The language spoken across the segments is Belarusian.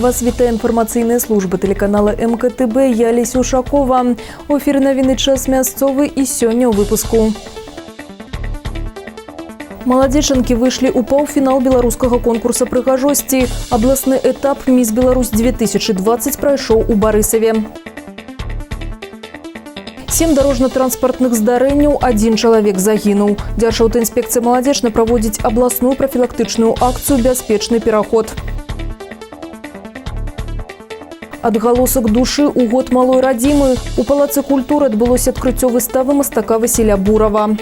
Вас вітає інформаційна служба телеканала МКТБ. Я Леся Ушакова. У ефірі новини «Час мясцовы» і сёння ў выпуску. Маладзечанкі выйшлі ў паўфінал беларускага конкурса прыгажосці. Абласны этап «Міс Беларусь-2020» прайшоў у Барысаве. 7 дорожно-транспортных здарэнняў, 1 чалавек загінуў. Дзяржаўтаінспекцыя маладзечна праводзіць абласную прафілактычную акцыю «Бяспечны пераход». Адгалосак душы ў год малой радзімы. У палацы культуры адбылося адкрыццё выставы мастака Васіля Бурава.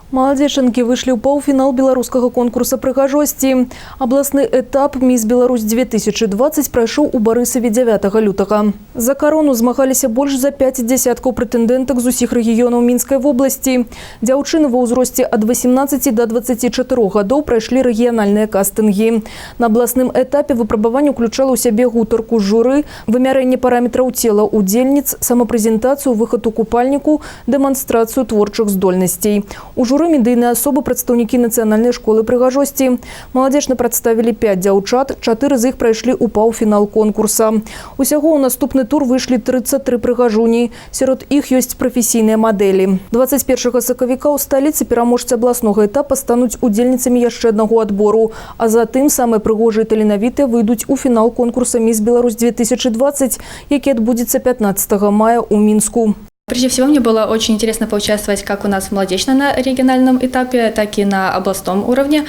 Маладзечанкі выйшлі ў паўфінал беларускага конкурса прыгажосці. Абласны этап «Міс Беларусь-2020» прайшоў у Барысаве 9 лютага. За карону змагаліся больш за 5 дзясяткаў прэтэндэнтак з усіх рэгіёнаў Мінскай вобласці. Дзяўчыны ва ўзросце ад 18 да 24 гадоў прайшлі рэгіянальныя кастынгі. На абласным этапе выпрабаванне ўключала ў сябе гутарку з журы, вымярэнне параметраў цела ўдзельніц, самапрэзентацыю, выхад у купальніку, дэманстрацыю творчых здольнасцей. У журы медыйныя асобы, прадстаўнікі нацыянальнай школы прыгажосці. Маладзечна прадставілі 5 дзяўчат, 4 з іх прайшлі ў паўфінал конкурса. Усяго ў наступны тур выйшлі 33 прыгажуні. Сярод іх ёсць прафесійныя мадэлі. 21 сакавіка ў сталіцы пераможцы абласнога этапа стануць удзельніцамі яшчэ аднаго адбору. А затым самыя прыгожыя і таленавітыя выйдуць у фінал конкурса «Міс Беларусь-2020», які адбудзецца 15 мая ў Мінску. Прежде всего, мне было очень интересно поучаствовать как у нас в молодечном на региональном этапе, так и на областном уровне.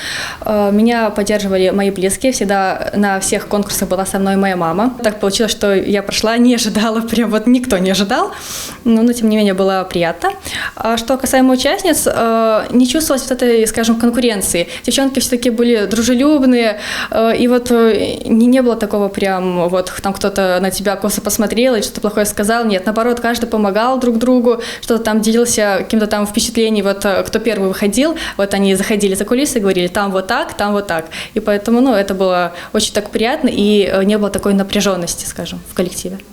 Меня поддерживали мои близкие, всегда на всех конкурсах была со мной моя мама. Так получилось, что я прошла, не ожидала, прям вот никто не ожидал, но тем не менее было приятно. Что касаемо участниц, не чувствовалось вот этой, скажем, конкуренции. Девчонки все-таки были дружелюбные, и вот не было такого прям, вот там кто-то на тебя косо посмотрел и что-то плохое сказал. Нет, наоборот, каждый помогал друг другу, что-то там делился каким-то там впечатлением, вот кто первый выходил, вот они заходили за кулисы и говорили, там вот так, там вот так. И поэтому, это было очень так приятно, и не было такой напряженности, скажем, в коллективе. –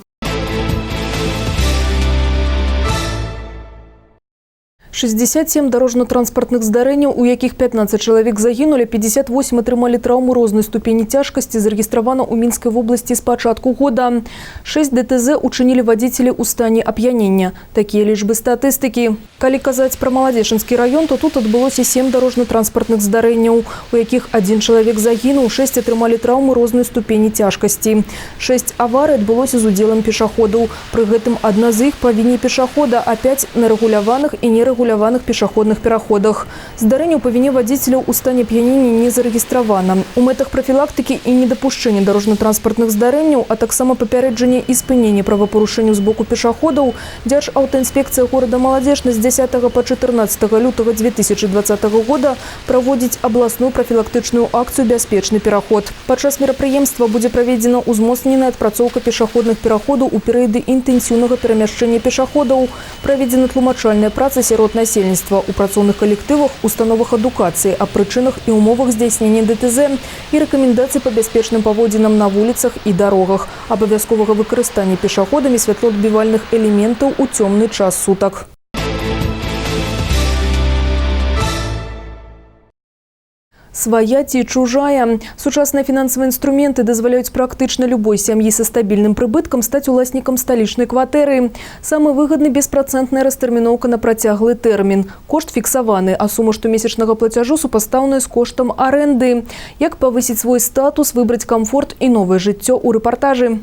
67 дорожно-транспортных здарэнняў, у якіх 15 чалавек загінулі, 58 атрымалі траўмы рознай ступені цяжкасці, зарэгістравана ў Мінскай вобласці з пачатку года. 6 ДТЗ учынілі вадзіцелі ў стане ап'янення. Такія лічбы статыстыкі. Калі казаць пра Маладзечанскі раён, то тут адбылося 7 дорожна-транспартных здарэнняў, у якіх 1 чалавек загінуў, 6 атрымалі траўмы рознай ступені цяжкасці. 6 аварый адбылося з удзелам пешаходаў. Пры гэтым адна з іх па віне пешахода, а 5 на рэгуляваных і нерэгуляваных пешаходных пераходах. Здарэнне па віне вадзіцеляў у стане ап'янення не зарэгістравана. У мэтах прафілактыкі і недапушчэння дорожна-транспартных здарэнняў, а таксама папярэджання і спынення правапарушэнняў з боку пешаходаў, Дзяржаўтаінспекцыя горада Маладзечна з 10 па 14 лютага 2020 года праводзіць абласную прафілактычную акцыю «Бяспечны пераход». Падчас мерапрыемства будзе праведзена ўзмоцненая адпрацоўка пешаходных пераходаў у перыяды інтэнсіўнага перамяшчэння пешаходаў, праведзена тлумачальная праца сярод насельніцтва ў працоўных калектывах, установах адукацыі аб прычынах і умовах здзяйснення ДТЗ і рэкамендацыі па бяспечным паводзінам на вуліцах і дарогах, абавязковага выкарыстання пешаходамі святлоадбівальных элементаў у цёмны час сутак. Свая ці чужая. Сучасныя фінансавыя інструменты дазваляюць практычна любой сям'і са стабільным прыбыткам стаць уласнікам сталічнай кватэры. Самы выгадны беспрацэнтная растэрміноўка на працяглы тэрмін. Кошт фіксаваны, а сума штомесячнага плацяжу супастаўная з коштам арэнды. Як павысіць свой статус, выбраць камфорт і новае жыццё ў рэпартажы.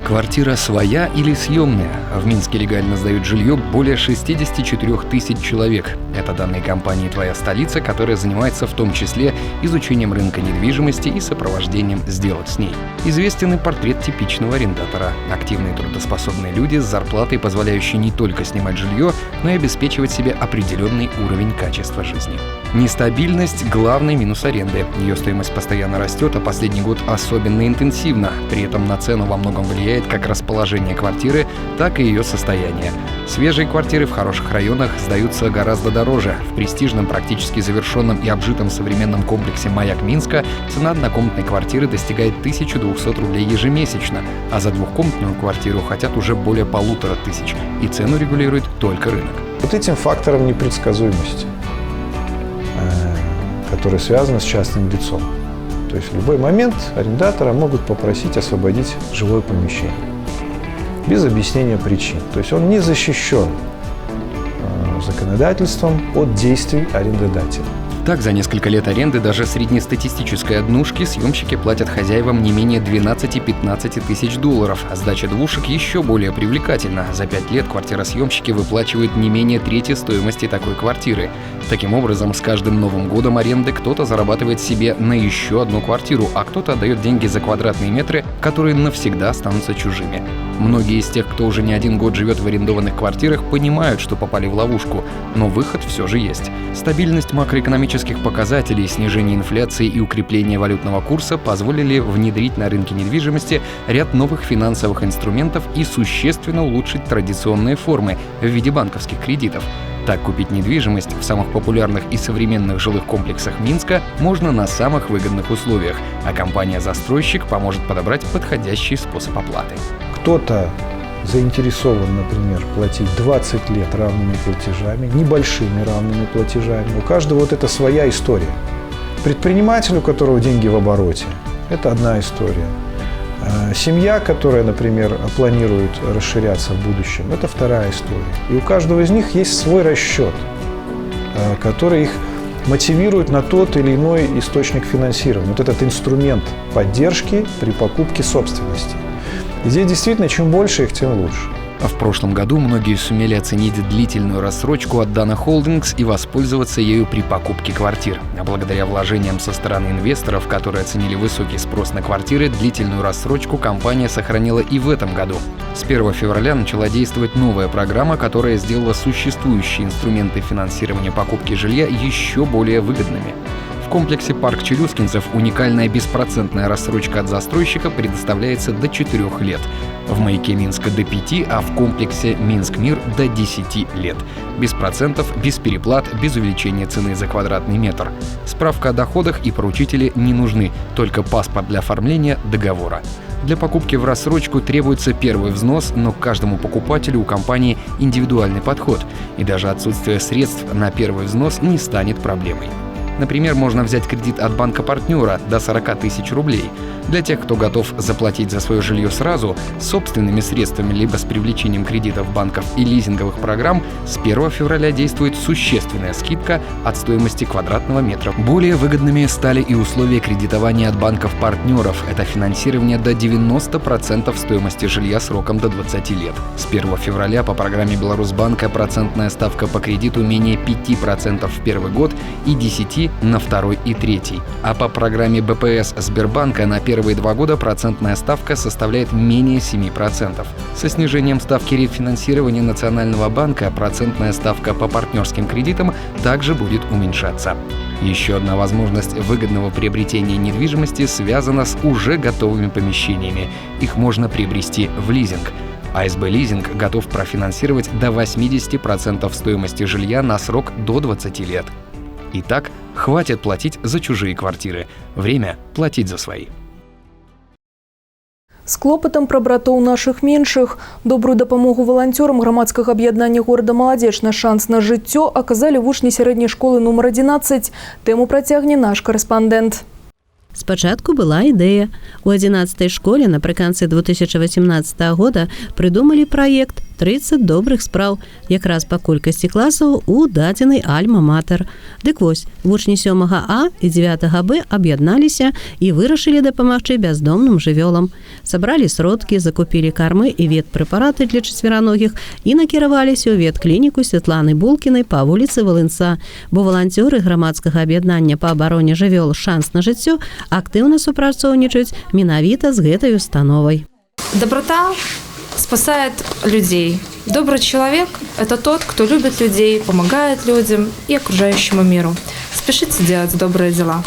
Квартира своя или съемная? В Минске легально сдают жилье более 64 тысяч человек. Это данные компании «Твоя столица», которая занимается в том числе изучением рынка недвижимости и сопровождением сделок с ней. Известен и портрет типичного арендатора. Активные трудоспособные люди с зарплатой, позволяющие не только снимать жилье, но и обеспечивать себе определенный уровень качества жизни. Нестабильность – главный минус аренды. Ее стоимость постоянно растет, а последний год особенно интенсивно. При этом на цену во многом влияет как расположение квартиры, так и ее состояние. Свежие квартиры в хороших районах сдаются гораздо дороже. В престижном, практически завершенном и обжитом современном комплексе «Маяк» Минска цена однокомнатной квартиры достигает 1200 рублей ежемесячно, а за двухкомнатную квартиру хотят уже более 1500, и цену регулирует только рынок. Вот этим фактором непредсказуемости, который связан с частным лицом. То есть в любой момент арендатора могут попросить освободить жилое помещение без объяснения причин. То есть он не защищен законодательством от действий арендодателя. Так, за несколько лет аренды даже среднестатистической однушки съемщики платят хозяевам не менее 12-15 тысяч долларов, а сдача двушек еще более привлекательна. За 5 лет квартиросъемщики выплачивают не менее трети стоимости такой квартиры. Таким образом, с каждым Новым годом аренды кто-то зарабатывает себе на еще одну квартиру, а кто-то отдает деньги за квадратные метры, которые навсегда останутся чужими. Многие из тех, кто уже не один год живет в арендованных квартирах, понимают, что попали в ловушку, но выход все же есть. Стабильность макроэкономических показателей, снижение инфляции и укрепление валютного курса позволили внедрить на рынке недвижимости ряд новых финансовых инструментов и существенно улучшить традиционные формы в виде банковских кредитов. Так, купить недвижимость в самых популярных и современных жилых комплексах Минска можно на самых выгодных условиях, а компания-застройщик поможет подобрать подходящий способ оплаты. Кто-то заинтересован, например, платить 20 лет равными платежами, небольшими равными платежами. У каждого вот это своя история. Предприниматель, у которого деньги в обороте, это одна история. Семья, которая, например, планирует расширяться в будущем, это вторая история. И у каждого из них есть свой расчет, который их мотивирует на тот или иной источник финансирования. Вот этот инструмент поддержки при покупке собственности. И здесь действительно, чем больше их, тем лучше. В прошлом году многие сумели оценить длительную рассрочку от Dana Holdings и воспользоваться ею при покупке квартир. А благодаря вложениям со стороны инвесторов, которые оценили высокий спрос на квартиры, длительную рассрочку компания сохранила и в этом году. С 1 февраля начала действовать новая программа, которая сделала существующие инструменты финансирования покупки жилья еще более выгодными. В комплексе «Парк Челюскинцев» уникальная беспроцентная рассрочка от застройщика предоставляется до 4 лет. В «Маяке Минска» до 5, а в комплексе «Минск-Мир» до 10 лет. Без процентов, без переплат, без увеличения цены за квадратный метр. Справка о доходах и поручители не нужны, только паспорт для оформления договора. Для покупки в рассрочку требуется первый взнос, но к каждому покупателю у компании индивидуальный подход, и даже отсутствие средств на первый взнос не станет проблемой. Например, можно взять кредит от банка-партнера до 40 тысяч рублей. Для тех, кто готов заплатить за свое жилье сразу, собственными средствами либо с привлечением кредитов банков и лизинговых программ, с 1 февраля действует существенная скидка от стоимости квадратного метра. Более выгодными стали и условия кредитования от банков-партнеров. Это финансирование до 90% стоимости жилья сроком до 20 лет. С 1 февраля по программе Беларусьбанка процентная ставка по кредиту менее 5% в первый год и 10% на второй и третий. А по программе БПС Сбербанка на первые 2 года процентная ставка составляет менее 7%. Со снижением ставки рефинансирования Национального банка процентная ставка по партнерским кредитам также будет уменьшаться. Еще одна возможность выгодного приобретения недвижимости связана с уже готовыми помещениями. Их можно приобрести в лизинг. АСБ Лизинг готов профинансировать до 80% стоимости жилья на срок до 20 лет. Итак, хватит платить за чужие квартиры. Время платить за свои. З клопатам пра братоў нашых меншых. Добрую дапамогу валанцёрам грамадскага аб'яднання горада «Маладзеч» на шанс на жыццё аказалі вучні сярэдняй школы нумар 11. Тэму працягне наш корэспандэнт. Спачатку была ідэя. У 11-й школе напрыканцы 2018 года прыдумалі праект «30 добрых спраў», якраз па колькасці класаў у дадзенай альма-матэр. Дык вось, вучні 7 А і 9 Б аб'ядналіся і вырашылі дапамагчы бяздомным жывёлам. Сабралі сродкі, закупілі кармы і ветпрэпараты для чацвераногіх і накіраваліся ў ветклініку Святланы Булкінай па вуліцы Валынца, бо валанцёры грамадскага аб'яднання па абароне жывёл «Шанс на жыццё» актыўна супрацоўнічаюць менавіта з гэтай установай. Доброта спасает людей. Добрый человек – это тот, кто любит людей, помогает людям и окружающему миру. Спешите делать добрые дела.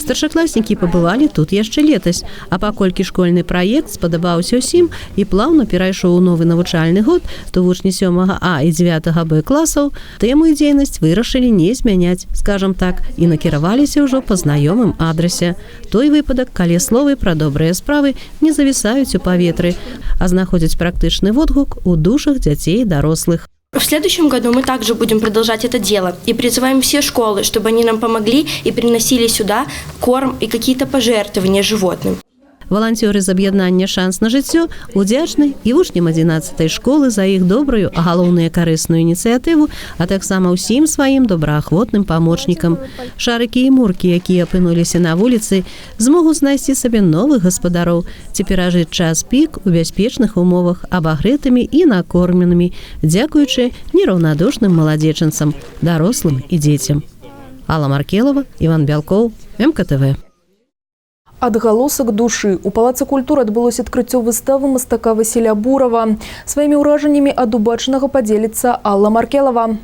Старшакласнікі пабывалі тут яшчэ летась, а паколькі школьны праект спадабаўся ўсім і плаўна перайшоў у новы навучальны год, то вучні 7 А і 9 Б класаў тэму і дзейнасць вырашылі не змяняць, скажам так, і накіраваліся ўжо па знаёмым адрасе. Той выпадак, калі словы пра добрыя справы не завісаюць у паветры, а знаходзяць практычны водгук у душах дзяцей і дарослых. В следующем году мы также будем продолжать это дело и призываем все школы, чтобы они нам помогли и приносили сюда корм и какие-то пожертвования животным. Валанцёры з аб'яднання «Шанс на жыццё» удзячны і вучням 11-й школы за іх добрую, а галоўнае карысную ініцыятыву, а таксама ўсім сваім добраахвотным памочнікам. Шарыкі і муркі, якія апынуліся на вуліцы, змогуць знайсці сабе новых гаспадароў ці перажыць час пік у бяспечных умовах, абагрэтымі і накормленымі, дзякуючы нераўнадушным маладзечанцам, дарослым і дзецям. Алла Маркелова, Іван Бялкоў, МКТВ. Адгалосак душы. У Палацы культуры адбылося адкрыццё выставы мастака Васіля Бурава. Сваімі ўражаннямі ад убачанага падзеліцца Алла Маркелова.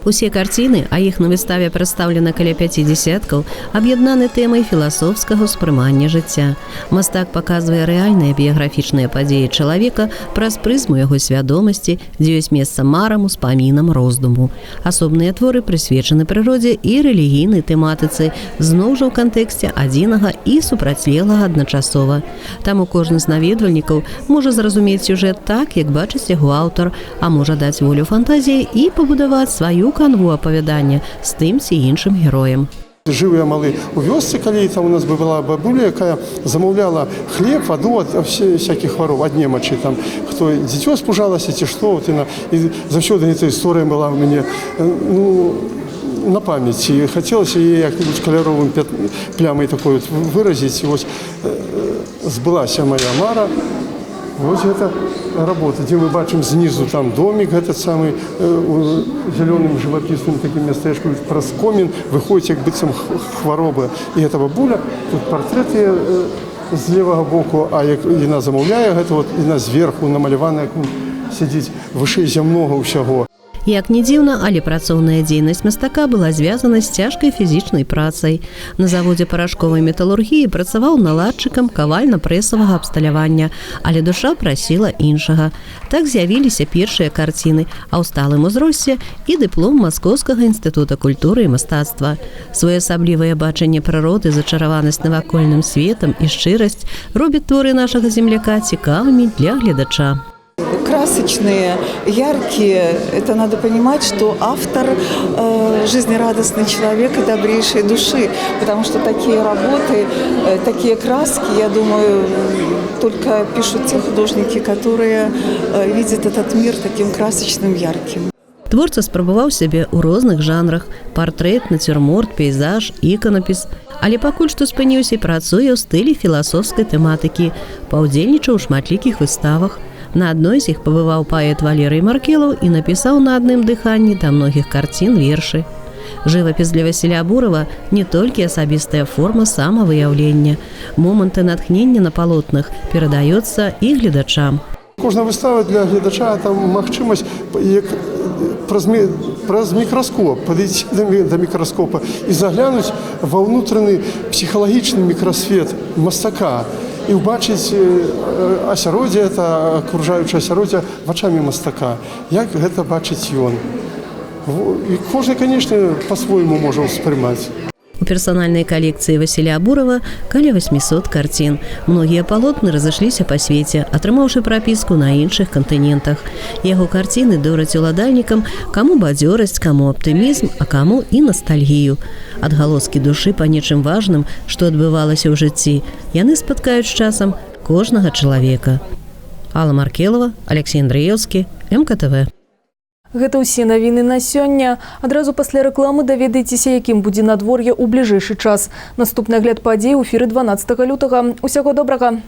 Усе карціны, а іх на выставе прадстаўлена каля 5 десяткаў, аб'яднаны тэмай філасофскага ўспрымання жыцця. Мастак паказвае рэальныя біяграфічныя падзеі чалавека праз прызму яго свядомасці, дзе ёсць месца марам, успамінам, роздуму. Асобныя творы прысвечаны прыродзе і рэлігійнай тэматыцы, зноў жа ў кантэксце адзінага і супрацьлеглага адначасова. Таму кожны з наведвальнікаў можа зразумець сюжэт так, як бачыць яго аўтар, а можа даць волю фантазіі і пабудаваць сваю канву апавядання з тым ці іншым героем. Жыў я малы у вёсцы, калі там у нас была бабуля, якая замаўляла хлеб, ваду ад всякіх хвароб, ад немачы. Там, хто дзіцё спужалася ці што, і заўсёды эта гісторыя была ў мяне на памяці. Хацелася яе як-небудзь каляровым плямай такой выразіць. І вось збылася моя мара. Вот это работа, где мы бачим снизу там домик, этот самый зеленым живописным таким местечком, праз комін, выходит как быццам хвароба. И эта бабуля, тут портрет з левого боку, а як яна замаўляе, гэта вот яна зверху намалявана, як сядзіць вышэй зямнога ўсяго. Як не дзіўна, але працоўная дзейнасць мастака была звязана з цяжкай фізічнай працай. На заводзе парашковай металургіі працаваў наладчыкам кавальна-прэсавага абсталявання, але душа прасіла іншага. Так з'явіліся першыя карціны, а ў сталым узросце і дыплом Маскоўскага інстытута культуры і мастацтва. Своеасаблівае бачанне прыроды, зачараванасць навакольным светам і шчырасць робяць творы нашага земляка цікавымі для гледача. Красочные, яркие. Это надо понимать, что автор жизнерадостный человек и добрейшей души, потому что такие работы, такие краски, я думаю, только пишут те художники, которые видят этот мир таким красочным, ярким. Творца спрабаваў сябе ў розных жанрах: партрэт, нацюрморт, пейзаж, іканапіс. Але пакуль што спыніўся і працуе ў стылі філасофскай тэматыкі, паўдзельнічаў у шматлікіх выставах. На адной з іх пабываў паэт Валерый Маркелаў і напісаў на адным дыханні да многіх карцін вершы. Жывапіс для Васіля Бурава не толькі асабістая форма самавыяўлення. Моманты натхнення на палотнах перадаецца і гледачам. Кожная выстава для гледача там магчымасць праз мікраскоп, падыйти да мікраскопа і заглянуць ва ўнутраны псіхалагічны мікрасвет мастака і ўбачыць асяроддзе, это акружаючае асяроддзе вачамі мастака. Як гэта бачыць ён. І кожны, канешне, па-свойму можа ўспрымаць. У персанальнай калекцыі Васіля Бурава каля 800 карцін. Многія палотны разышліся па свеце, атрымаўшы прапіску на іншых кантынентах. Яго карціны дораць уладальнікам, каму бадзёрасць, каму аптымізм, а каму і настальгію. Адгалоскі душы па нечым важным, што адбывалася ў жыцці, яны спаткаюць з часам кожнага чалавека. Алла Маркелова, Алексей Андреевскі, МКТВ. Гэта ўсе навіны на сёння. Адразу пасля рэкламы даведаецеся, якім будзе надвор'е ў бліжэйшы час. Наступны агляд падзей у эфіры 12 лютага. Усяго добрага!